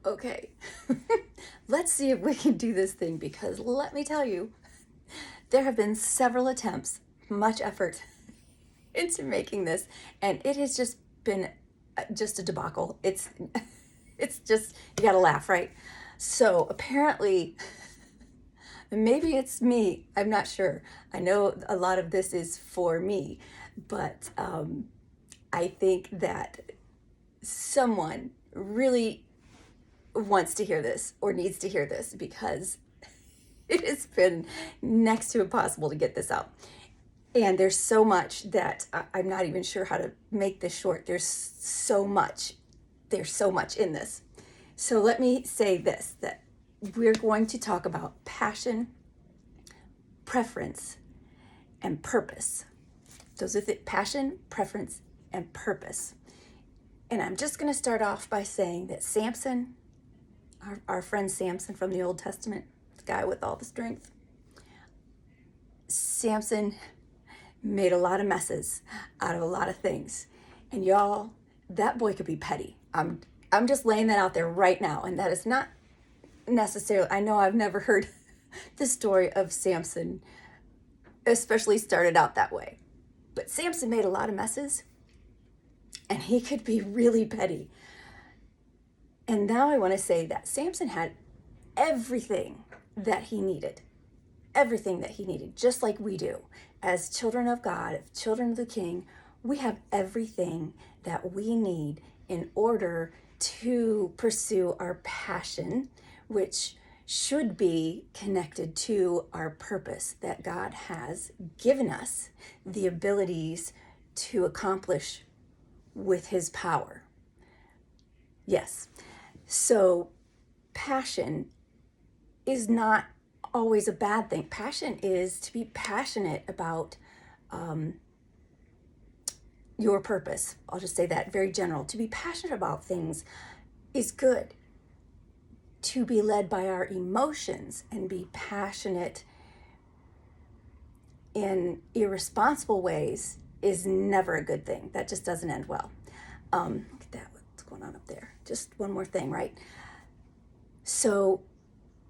Okay, let's see if we can do this thing, because let me tell you, there have been several attempts, much effort into making this, and it has just been just a debacle. It's just, you gotta laugh, right? So apparently, maybe it's me. I'm not sure. I know a lot of this is for me, but I think that someone really wants to hear this or needs to hear this, because it has been next to impossible to get this out. And there's so much that I'm not even sure how to make this short. There's so much. There's so much in this. So let me say this, that we're going to talk about passion, preference, and purpose. Those are the passion, preference, and purpose. And I'm just going to start off by saying that Samson, our friend Samson from the Old Testament, the guy with all the strength, Samson made a lot of messes out of a lot of things. And y'all, that boy could be petty. I'm just laying that out there right now. And that is not necessarily, I know I've never heard the story of Samson, especially started out that way. But Samson made a lot of messes, and he could be really petty. And now I want to say that Samson had everything that he needed. Everything that he needed, just like we do. As children of God, children of the King, we have everything that we need in order to pursue our passion, which should be connected to our purpose that God has given us the abilities to accomplish with his power. Yes. So passion is not always a bad thing. Passion is to be passionate about your purpose. I'll just say that, very general. To be passionate about things is good. To be led by our emotions and be passionate in irresponsible ways is never a good thing. That just doesn't end well. Look at that, what's going on up there? Just one more thing, right? So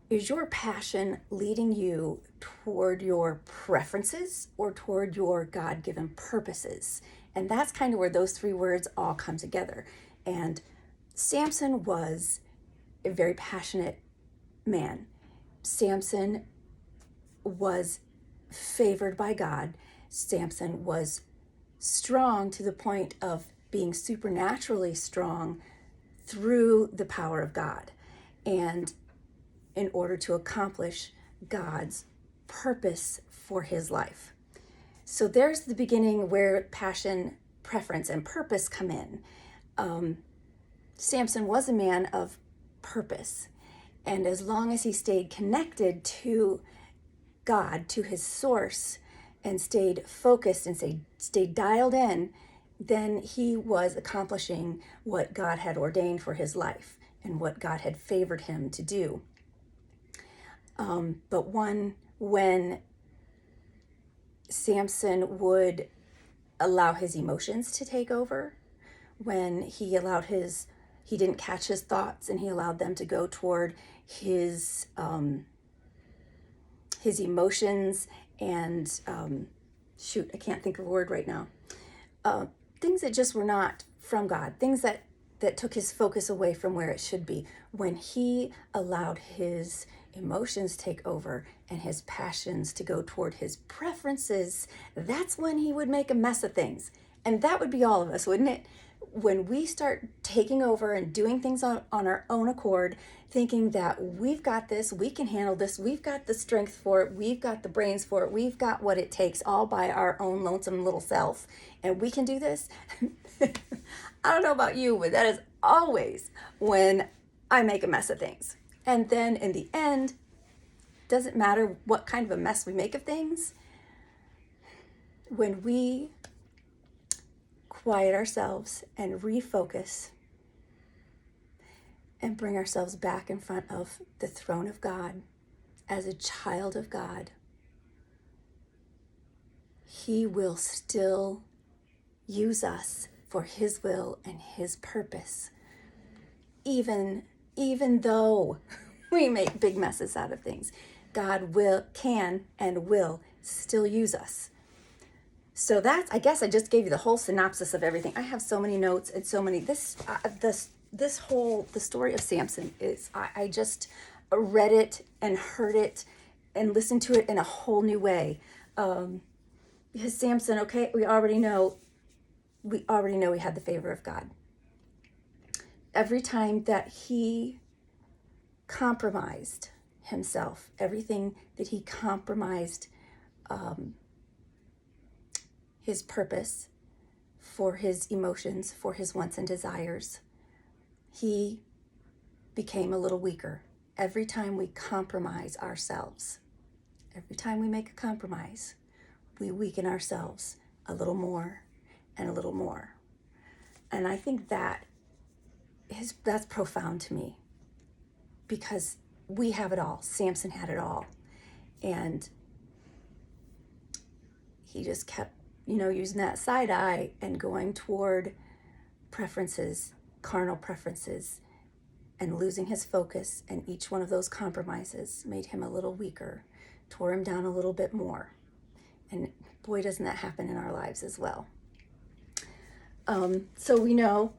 is your passion leading you toward your preferences or toward your God-given purposes? And that's kind of where those three words all come together. And Samson was a very passionate man. Samson was favored by God. Samson was strong to the point of being supernaturally strong through the power of God, and in order to accomplish God's purpose for his life. So there's the beginning where passion, preference, and purpose come in. Samson was a man of purpose, and as long as he stayed connected to God, to his source, and stayed focused and stayed dialed in, then he was accomplishing what God had ordained for his life and what God had favored him to do. But when Samson would allow his emotions to take over, when he didn't catch his thoughts and he allowed them to go toward his emotions and I can't think of a word right now. Things that just were not from God, things that took his focus away from where it should be. When he allowed his emotions take over and his passions to go toward his preferences, that's when he would make a mess of things. And that would be all of us, wouldn't it? When we start taking over and doing things on our own accord, thinking that we've got this, we can handle this, we've got the strength for it, we've got the brains for it, we've got what it takes all by our own lonesome little self, and we can do this. I don't know about you, but that is always when I make a mess of things. And then in the end, doesn't matter what kind of a mess we make of things, when we quiet ourselves and refocus and bring ourselves back in front of the throne of God as a child of God, he will still use us for his will and his purpose, even even though we make big messes out of things, God can and will still use us. So that's, I guess I just gave you the whole synopsis of everything. I have so many notes and so many, the story of Samson is, I just read it and heard it and listened to it in a whole new way. Because Samson, okay, we already know he had the favor of God. Every time that he compromised himself, everything that he compromised his purpose, for his emotions, for his wants and desires, he became a little weaker. Every time we compromise ourselves, every time we make a compromise, we weaken ourselves a little more and a little more. And I think that's profound to me, because we have it all. Samson had it all. And he just kept, using that side eye and going toward preferences, carnal preferences, and losing his focus. And each one of those compromises made him a little weaker, tore him down a little bit more. And boy, doesn't that happen in our lives as well. So we know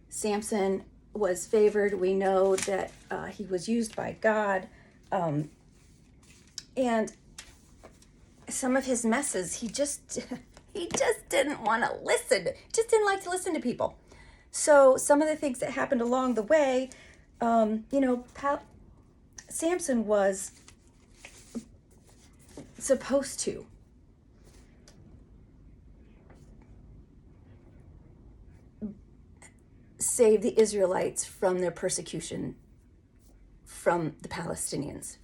Samson was favored. We know that he was used by God. And some of his messes, he just didn't want to listen. Just didn't like to listen to people. So some of the things that happened along the way, Samson was supposed to save the Israelites from their persecution from the Palestinians.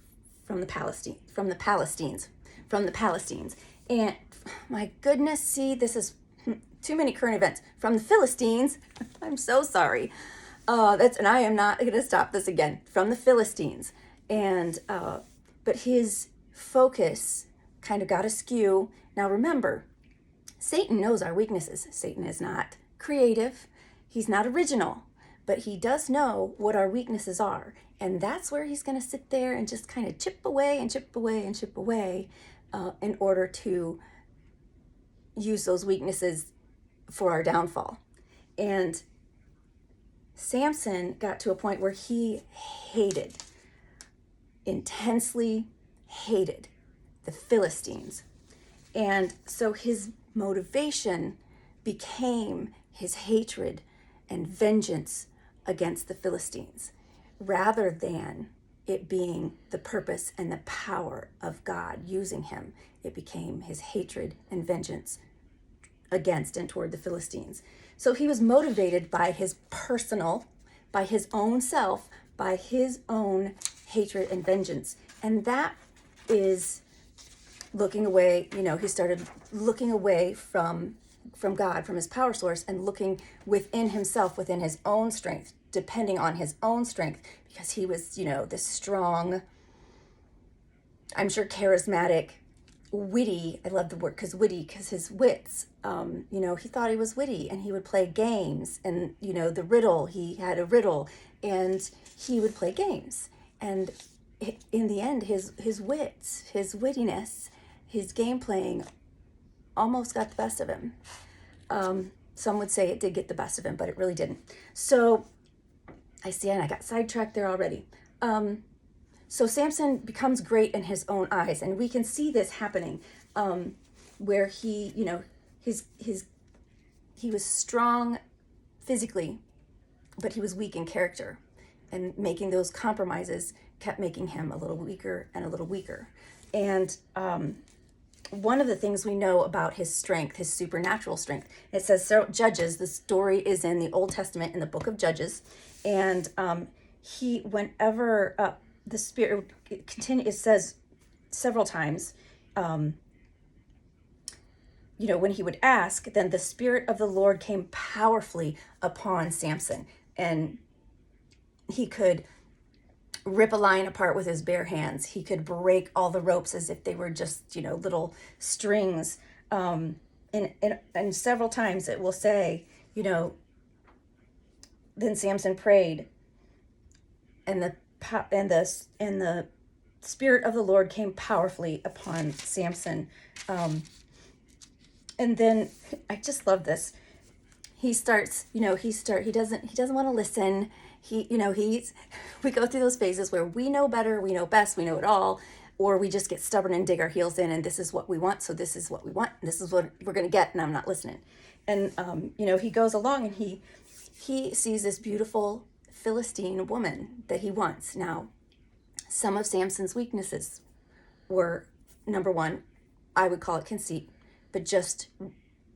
And my goodness, see, this is too many current events. From the Philistines. I'm so sorry. And I am not going to stop this again. From the Philistines. And but his focus kind of got askew. Now remember, Satan knows our weaknesses. Satan is not creative. He's not original. But he does know what our weaknesses are. And that's where he's going to sit there and just kind of chip away and chip away and chip away in order to use those weaknesses for our downfall. And Samson got to a point where he intensely hated the Philistines. And so his motivation became his hatred and vengeance against the Philistines, rather than it being the purpose and the power of God using him. It became his hatred and vengeance against and toward the Philistines. So he was motivated by his own self, by his own hatred and vengeance. And that is looking away, he started looking away from God, from his power source, and looking within himself, within his own strength, depending on his own strength, because he was, this strong, I'm sure charismatic, witty. I love the word because his wits, he thought he was witty, and he would play games, and, the riddle, he had a riddle, and he would play games. And in the end, his wits, his wittiness, his game playing almost got the best of him. Some would say it did get the best of him, but it really didn't. So I see, and I got sidetracked there already. So Samson becomes great in his own eyes, and we can see this happening, where he was strong physically, but he was weak in character, and making those compromises kept making him a little weaker and a little weaker. And one of the things we know about his strength, his supernatural strength, it says, Judges, the story is in the Old Testament in the book of Judges, and whenever the Spirit it says several times, when he would ask, then the Spirit of the Lord came powerfully upon Samson, and he could rip a lion apart with his bare hands. He could break all the ropes as if they were just, little strings. And several times it will say, then Samson prayed, and the Spirit of the Lord came powerfully upon Samson. And then I just love this. He starts, he doesn't want to listen. We go through those phases where we know better, we know best, we know it all, or we just get stubborn and dig our heels in, and this is what we want, so this is what we want, and this is what we're going to get, and I'm not listening. And he goes along and he sees this beautiful Philistine woman that he wants. Now, some of Samson's weaknesses were, number one, I would call it conceit, but just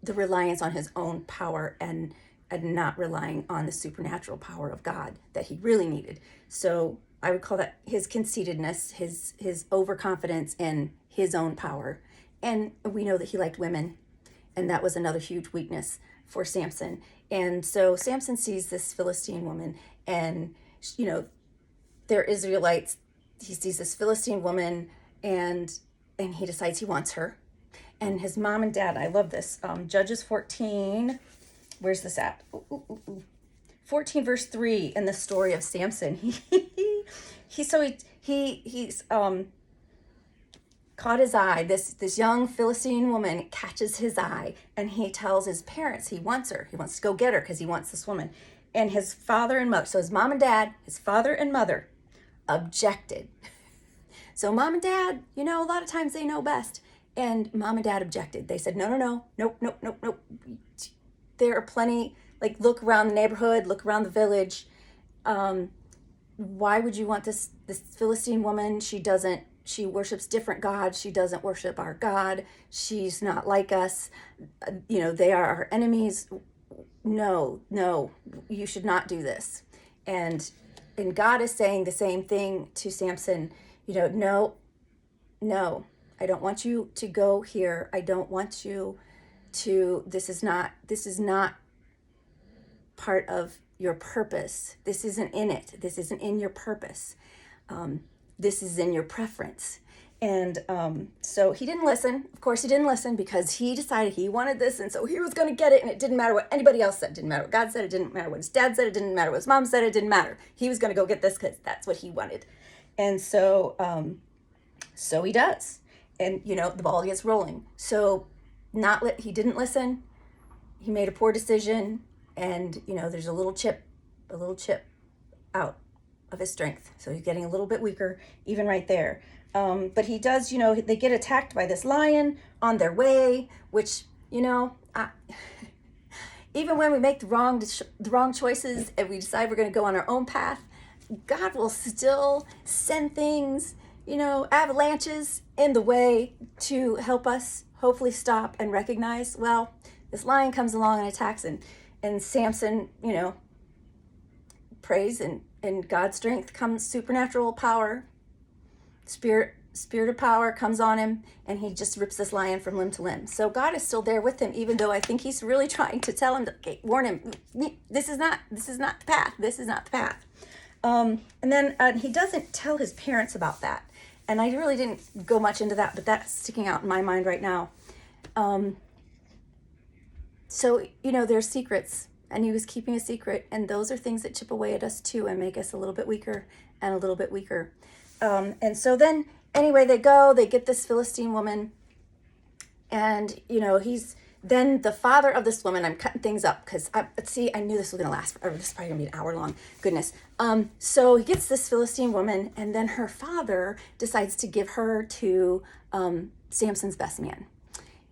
the reliance on his own power and not relying on the supernatural power of God that he really needed. So I would call that his conceitedness, his overconfidence in his own power. And we know that he liked women, and that was another huge weakness for Samson. And so Samson sees this Philistine woman, and they're Israelites. He sees this Philistine woman, and he decides he wants her. And his mom and dad, I love this. Judges 14, where's this at? 14 verse 3 in the story of Samson. He's caught his eye. This young Philistine woman catches his eye, and he tells his parents he wants her. He wants to go get her because he wants this woman. And his father and mother, so his mom and dad, his father and mother objected. So mom and dad, a lot of times they know best. And mom and dad objected. They said, no, nope. There are plenty, look around the neighborhood, look around the village. Why would you want this Philistine woman? She worships different gods. She doesn't worship our God. She's not like us. They are our enemies. No, you should not do this. And God is saying the same thing to Samson. No, I don't want you to go here. I don't want you to, this is not part of your purpose. This isn't in it. This isn't in your purpose. This is in your preference. And so he didn't listen. Of course, he didn't listen because he decided he wanted this. And so he was going to get it. And it didn't matter what anybody else said. It didn't matter what God said. It didn't matter what his dad said. It didn't matter what his mom said. It didn't matter. He was going to go get this because that's what he wanted. And so he does. And, the ball gets rolling. So he didn't listen. He made a poor decision. And, there's a little chip out of his strength. So he's getting a little bit weaker, even right there. But he does, they get attacked by this lion on their way, which, even when we make the wrong choices and we decide we're going to go on our own path, God will still send things, avalanches in the way to help us hopefully stop and recognize, well, this lion comes along and attacks, and Samson, prays, and God's strength comes, supernatural power, spirit of power comes on him, and he just rips this lion from limb to limb. So God is still there with him, even though I think he's really trying to tell him, warn him, this is not the path. This is not the path. And then he doesn't tell his parents about that. And I really didn't go much into that, but that's sticking out in my mind right now. So, there's secrets, and he was keeping a secret, and those are things that chip away at us too and make us a little bit weaker and a little bit weaker. And so then, anyway, they get this Philistine woman, and, then the father of this woman, I'm cutting things up because I knew this was going to last forever. This is probably going to be an hour long. Goodness. So he gets this Philistine woman, and then her father decides to give her to Samson's best man.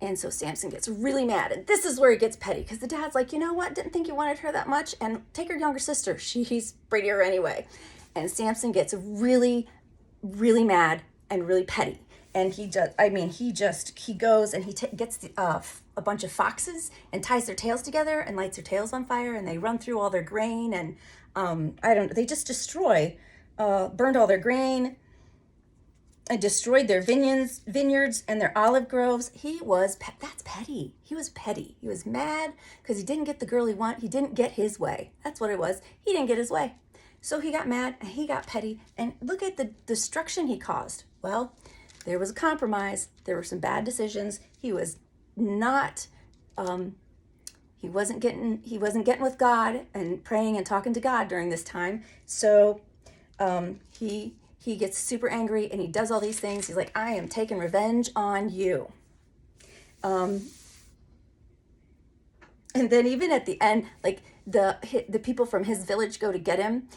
And so Samson gets really mad, and this is where he gets petty because the dad's like, you know what? Didn't think you wanted her that much, and take her younger sister. He's prettier anyway. And Samson gets really, really mad and really petty. And he goes and he gets a bunch of foxes and ties their tails together and lights their tails on fire, and they run through all their grain, and they just burned all their grain and destroyed their vineyards and their olive groves. That's petty. He was petty. He was mad because he didn't get the girl he wanted. He didn't get his way. That's what it was. He didn't get his way. So he got mad and he got petty, and look at the destruction he caused. Well, there was a compromise. There were some bad decisions. He was not, he wasn't getting with God and praying and talking to God during this time. So He gets super angry and he does all these things. He's like, I am taking revenge on you. And then even at the end, like the people from his village go to get him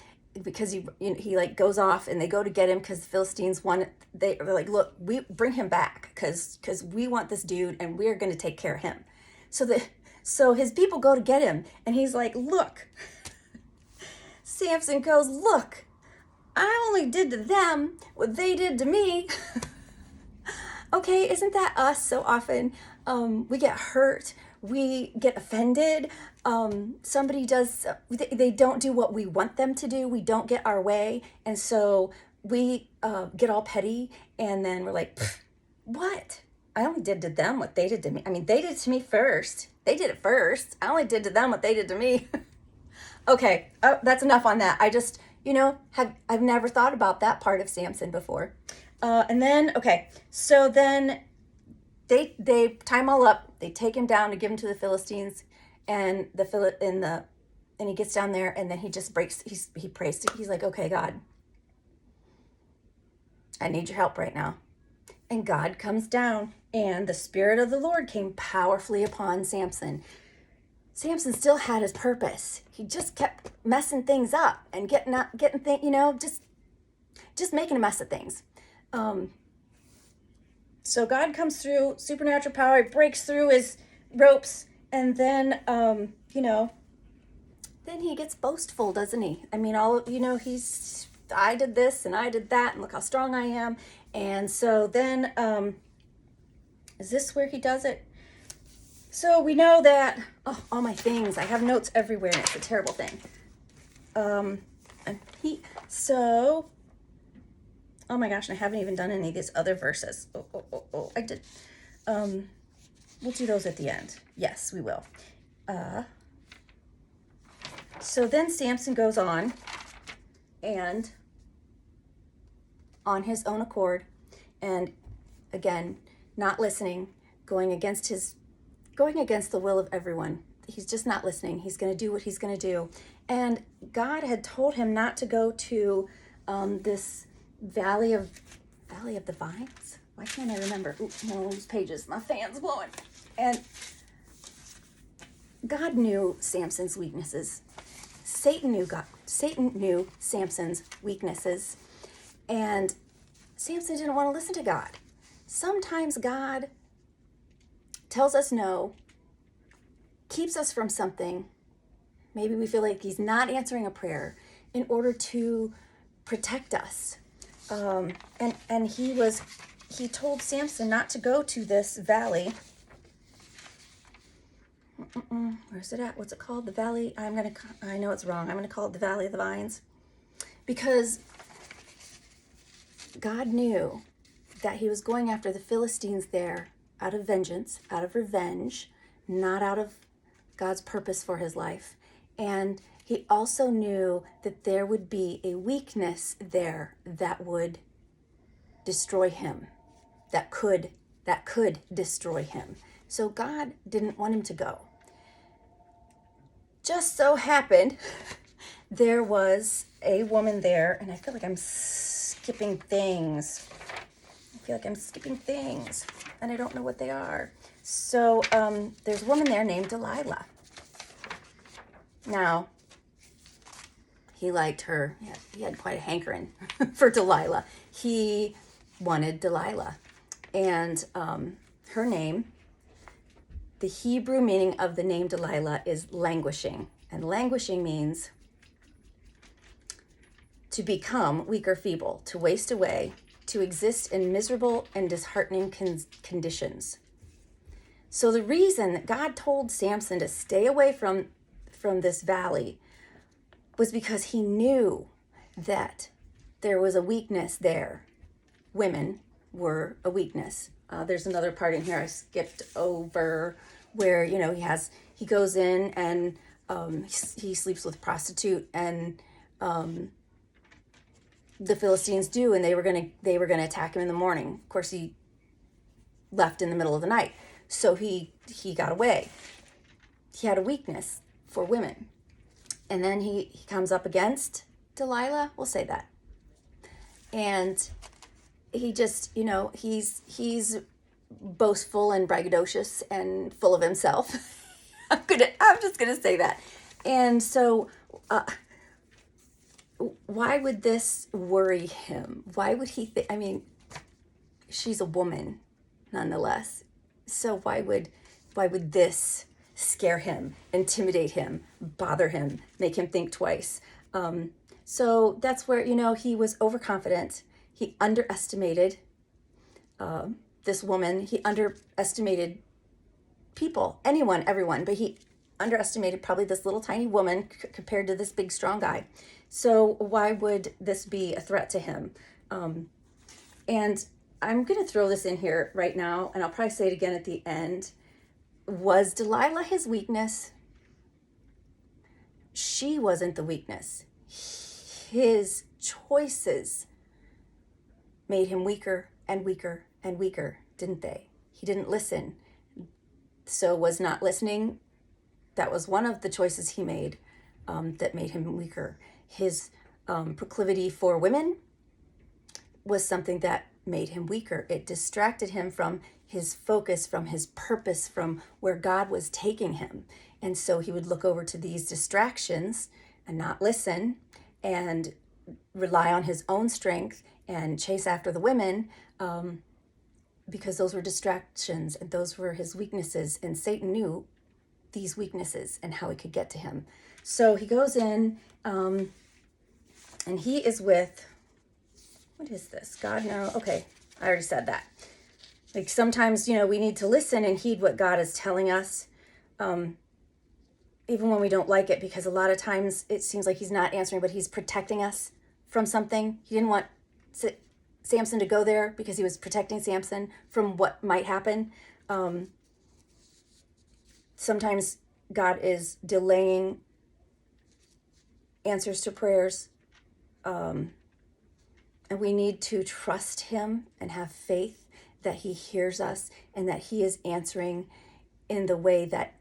because he like goes off and they go to get him because the Philistines want, they're like, look, we bring him back because we want this dude and we're going to take care of him. So his people go to get him and he's like, look, Samson goes, look, I only did to them what they did to me. Okay, isn't that us so often? We get hurt, we get offended. Somebody does, they don't do what we want them to do. We don't get our way. And so we get all petty and then we're like, what? I only did to them what they did to me. I mean, they did it to me first. They did it first. I only did to them what they did to me. Okay, that's enough on that. I just, I've never thought about that part of Samson before. And then, okay, so then they tie him all up. They take him down to give him to the Philistines, and and he gets down there, and then he just breaks. He prays. He's like, okay, God, I need your help right now. And God comes down, and the Spirit of the Lord came powerfully upon Samson. Samson still had his purpose. He just kept messing things up and getting things, just making a mess of things. So God comes through, supernatural power, he breaks through his ropes, and then, then he gets boastful, doesn't he? I mean, I did this and I did that, and look how strong I am. And so then, is this where he does it? So we know that, all my things, I have notes everywhere, and it's a terrible thing. Oh my gosh, and I haven't even done any of these other verses. I did. We'll do those at the end. Yes, we will. So then Samson goes on, and on his own accord, and again, not listening, going against the will of everyone. He's just not listening. He's going to do what he's going to do. And God had told him not to go to this Valley of the Vines. Why can't I remember? Ooh, no, these pages. My fan's blowing. And God knew Samson's weaknesses. Satan knew Samson's weaknesses. And Samson didn't want to listen to God. Sometimes God tells us no, keeps us from something. Maybe we feel like he's not answering a prayer in order to protect us. And he told Samson not to go to this valley. Where's it at? What's it called? The valley? I know it's wrong. I'm going to call it the Valley of the Vines. Because God knew that he was going after the Philistines there out of vengeance, out of revenge, not out of God's purpose for his life. And he also knew that there would be a weakness there that would destroy him, that could destroy him. So God didn't want him to go. Just so happened, there was a woman there, and I feel like I'm skipping things. And I don't know what they are. So there's a woman there named Delilah. Now, he liked her. He had quite a hankering for Delilah. He wanted Delilah. And her name, the Hebrew meaning of the name Delilah is languishing. And languishing means to become weak or feeble, to waste away, to exist in miserable and disheartening conditions. So the reason that God told Samson to stay away from this valley was because he knew that there was a weakness there. Women were a weakness. There's another part in here I skipped over where, he goes in and he sleeps with a prostitute, and the Philistines do, and they were gonna attack him in the morning. Of course, he left in the middle of the night, so he got away. He had a weakness for women. And then he comes up against Delilah. We'll say that. And he just, he's boastful and braggadocious and full of himself. I'm just gonna say that. And so, why would this worry him? Why would he think? I mean, she's a woman, nonetheless. So why would this scare him, intimidate him, bother him, make him think twice? So that's where he was overconfident. He underestimated this woman. He underestimated people, anyone, everyone, but he underestimated probably this little tiny woman compared to this big strong guy. So why would this be a threat to him? And I'm going to throw this in here right now, and I'll probably say it again at the end. Was Delilah his weakness? She wasn't the weakness. His choices made him weaker and weaker and weaker, didn't they? He didn't listen. So was not listening. That was one of the choices he made that made him weaker. His proclivity for women was something that made him weaker. It distracted him from his focus, from his purpose, from where God was taking him. And so he would look over to these distractions and not listen and rely on his own strength and chase after the women because those were distractions and those were his weaknesses. And Satan knew these weaknesses and how he could get to him. So he goes in and he is with, what is this? God, no. Okay, I already said that. Like sometimes, we need to listen and heed what God is telling us, even when we don't like it, because a lot of times it seems like he's not answering, but he's protecting us from something. He didn't want Samson to go there because he was protecting Samson from what might happen. Sometimes God is delaying answers to prayers, and we need to trust him and have faith that he hears us and that he is answering in the way that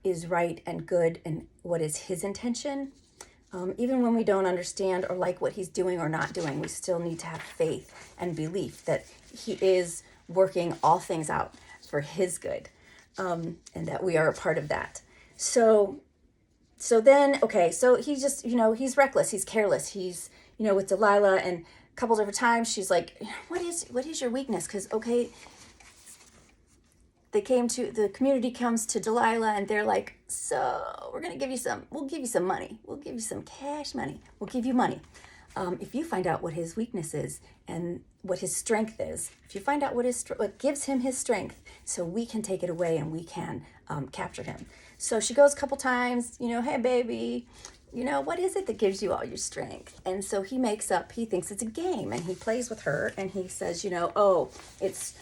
is right and good and what is his intention. Even when we don't understand or like what he's doing or not doing, we still need to have faith and belief that he is working all things out for his good, and that we are a part of that. So then, okay, so he's just, he's reckless, he's careless, he's, with Delilah, and a couple different times she's like, what is your weakness? Because, okay, the community comes to Delilah and they're like, so we'll give you some money. We'll give you some cash money. We'll give you money. If you find out what his weakness is and what his strength is, if you find out what gives him his strength, so we can take it away and we can capture him. So she goes a couple times, hey baby, what is it that gives you all your strength? And so he thinks it's a game, and he plays with her and he says, it's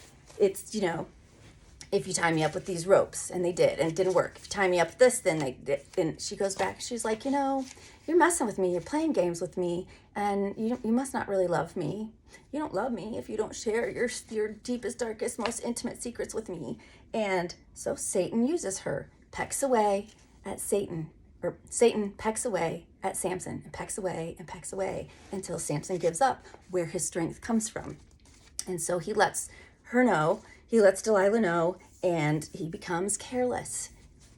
if you tie me up with these ropes, and they did, and it didn't work. If you tie me up with this, then they did. And she goes back, she's like, you're messing with me, you're playing games with me, and you must not really love me. You don't love me if you don't share your deepest, darkest, most intimate secrets with me. And so Satan uses her, pecks away at Satan, or Satan pecks away at Samson, and pecks away until Samson gives up where his strength comes from. And so he lets Delilah know, and he becomes careless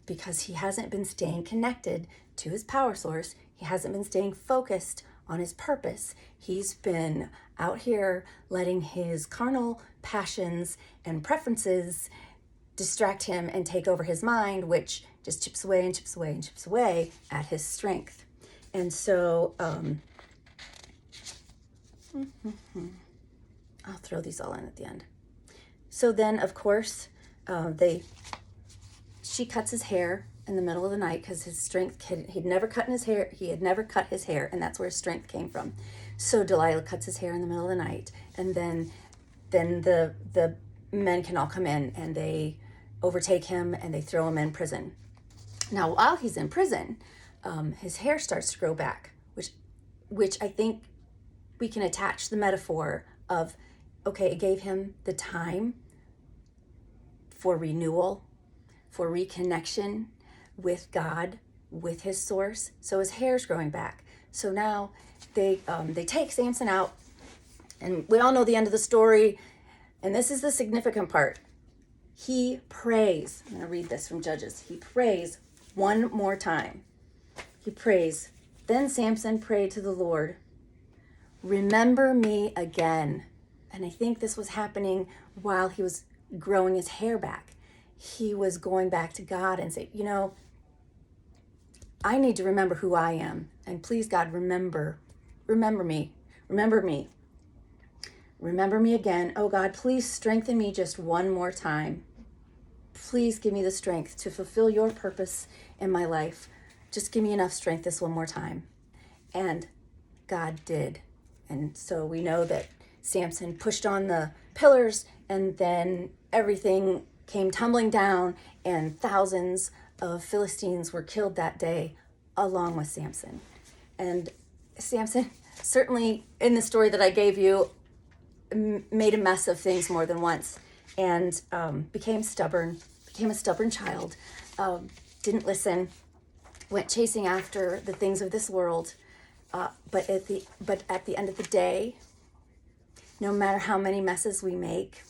because he hasn't been staying connected to his power source. He hasn't been staying focused on his purpose. He's been out here letting his carnal passions and preferences distract him and take over his mind, which just chips away and chips away and chips away at his strength. And so I'll throw these all in at the end. So then, of course, she cuts his hair in the middle of the night because his strength, he'd never cut his hair, and that's where his strength came from. So Delilah cuts his hair in the middle of the night, and then the men can all come in, and they overtake him, and they throw him in prison. Now, while he's in prison, his hair starts to grow back, which I think we can attach the metaphor of, okay, it gave him the time for renewal, for reconnection with God, with his source. So his hair's growing back. So now they take Samson out, And we all know the end of the story. And this is the significant part. He prays. I'm going to read this from Judges. He prays one more time. He prays. Then Samson prayed to the Lord, remember me again. And I think this was happening while he was growing his hair back. He was going back to God and say, I need to remember who I am. And please, God, remember me. Remember me. Remember me again. Oh God, please strengthen me just one more time. Please give me the strength to fulfill your purpose in my life. Just give me enough strength this one more time. And God did. And so we know that Samson pushed on the pillars, and then everything came tumbling down, and thousands of Philistines were killed that day along with Samson. And Samson, certainly in the story that I gave you, made a mess of things more than once, and became a stubborn child, didn't listen, went chasing after the things of this world. But at the end of the day, no matter how many messes we make,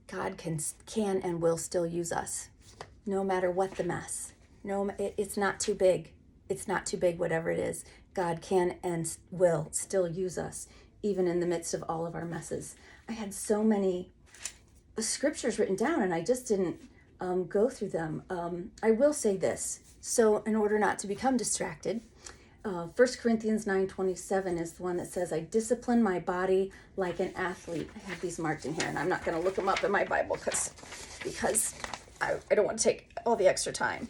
God can and will still use us, no matter what the mess. It's not too big. It's not too big, whatever it is. God can and will still use us, even in the midst of all of our messes. I had so many scriptures written down, and I just didn't go through them. I will say this. So in order not to become distracted, 1 Corinthians 9:27 is the one that says, I discipline my body like an athlete. I have these marked in here, and I'm not going to look them up in my Bible because I don't want to take all the extra time.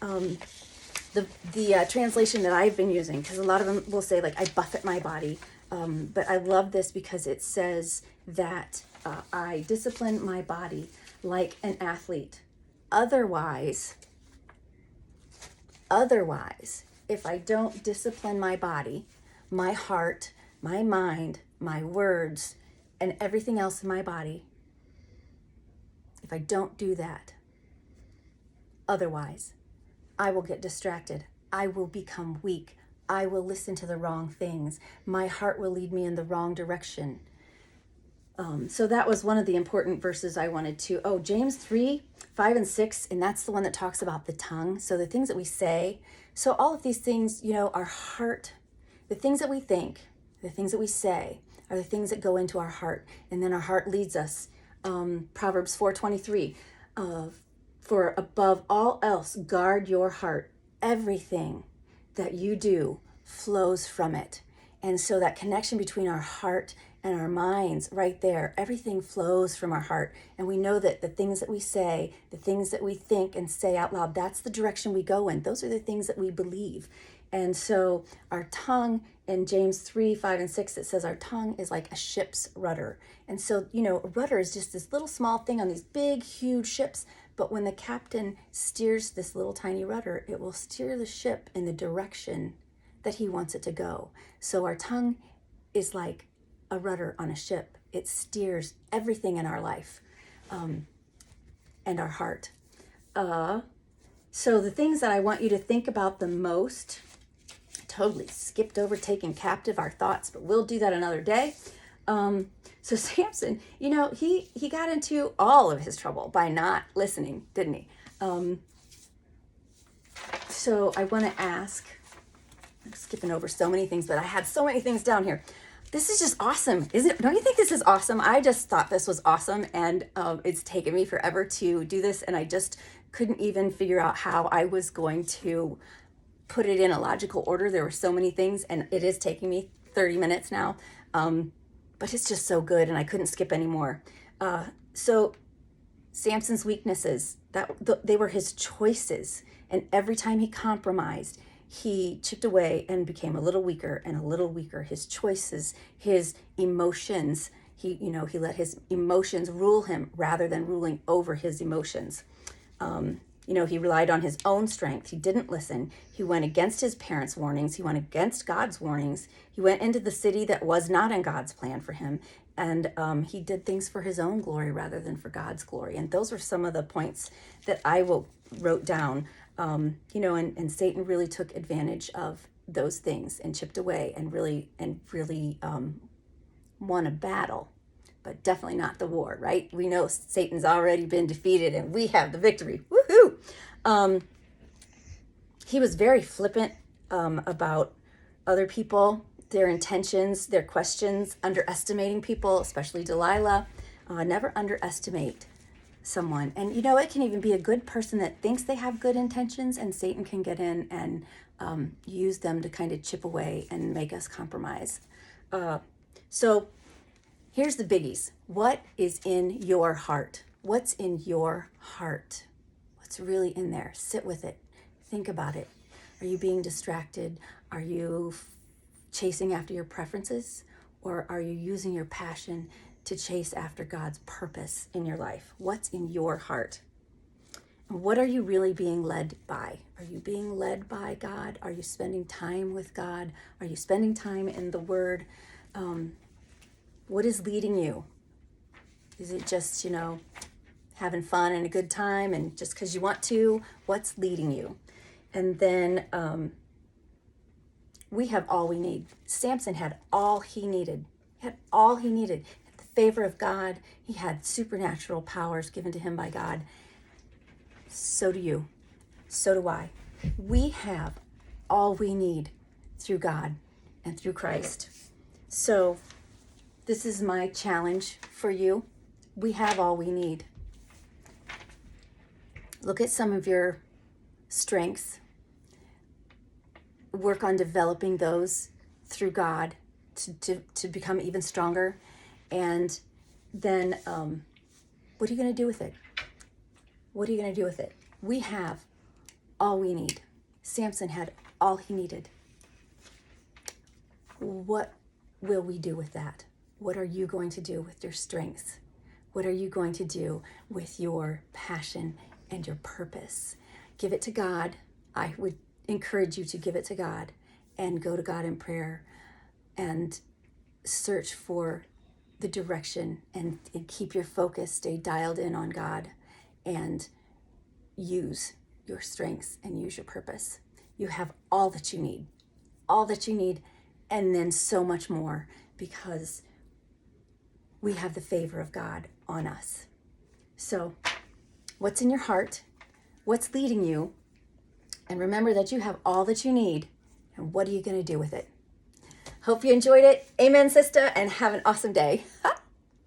The translation that I've been using, because a lot of them will say, like, I buffet my body. But I love this because it says that I discipline my body like an athlete. Otherwise, if I don't discipline my body, my heart, my mind, my words, and everything else in my body, if I don't do that, otherwise, I will get distracted. I will become weak. I will listen to the wrong things. My heart will lead me in the wrong direction. So that was one of the important verses I wanted to. James 3:5-6, and that's the one that talks about the tongue. So the things that we say. So all of these things, our heart, the things that we think, the things that we say are the things that go into our heart. And then our heart leads us. Proverbs 4:23, for above all else, guard your heart. Everything that you do flows from it. And so that connection between our heart and our minds, right there, everything flows from our heart. And we know that the things that we say, the things that we think and say out loud, that's the direction we go in. Those are the things that we believe. And so our tongue, in James 3:5-6, it says our tongue is like a ship's rudder. And so, a rudder is just this little small thing on these big, huge ships. But when the captain steers this little tiny rudder, it will steer the ship in the direction that he wants it to go. So our tongue is like a rudder on a ship. It steers everything in our life, and our heart. So the things that I want you to think about the most, totally skipped over taking captive our thoughts, but we'll do that another day. So Samson, he got into all of his trouble by not listening, didn't he? So I want to ask, I'm skipping over so many things, but I had so many things down here. This is just awesome, isn't it? Don't you think this is awesome? I just thought this was awesome, and it's taken me forever to do this, and I just couldn't even figure out how I was going to put it in a logical order. There were so many things, and it is taking me 30 minutes now. But it's just so good, and I couldn't skip anymore. So Samson's weaknesses, they were his choices. And every time he compromised, he chipped away and became a little weaker and a little weaker. His choices, his emotions, he let his emotions rule him rather than ruling over his emotions. He relied on his own strength. He didn't listen. He went against his parents' warnings. He went against God's warnings. He went into the city that was not in God's plan for him. And he did things for his own glory rather than for God's glory. And those were some of the points that I wrote down. And Satan really took advantage of those things and chipped away and really won a battle, but definitely not the war, right? We know Satan's already been defeated and we have the victory. Woohoo! He was very flippant about other people, their intentions, their questions, underestimating people, especially Delilah. Never underestimate someone. And it can even be a good person that thinks they have good intentions, and Satan can get in and use them to kind of chip away and make us compromise. So here's the biggies. What is in your heart? What's in your heart? What's really in there? Sit with it. Think about it. Are you being distracted? Are you chasing after your preferences? Or are you using your passion to chase after God's purpose in your life? What's in your heart? And what are you really being led by? Are you being led by God? Are you spending time with God? Are you spending time in the Word? What is leading you? Is it just, having fun and a good time and just because you want to? What's leading you? And then we have all we need. Samson had all he needed. He had all he needed. He had the favor of God. He had supernatural powers given to him by God. So do you. So do I. We have all we need through God and through Christ. So this is my challenge for you. We have all we need. Look at some of your strengths. Work on developing those through God to become even stronger. And then what are you going to do with it? What are you going to do with it? We have all we need. Samson had all he needed. What will we do with that? What are you going to do with your strengths? What are you going to do with your passion and your purpose? Give it to God. I would encourage you to give it to God and go to God in prayer and search for the direction and keep your focus, stay dialed in on God, and use your strengths and use your purpose. You have all that you need, and then so much more, because we have the favor of God on us. So what's in your heart? What's leading you? And remember that you have all that you need. And what are you going to do with it? Hope you enjoyed it. Amen, sister, and have an awesome day.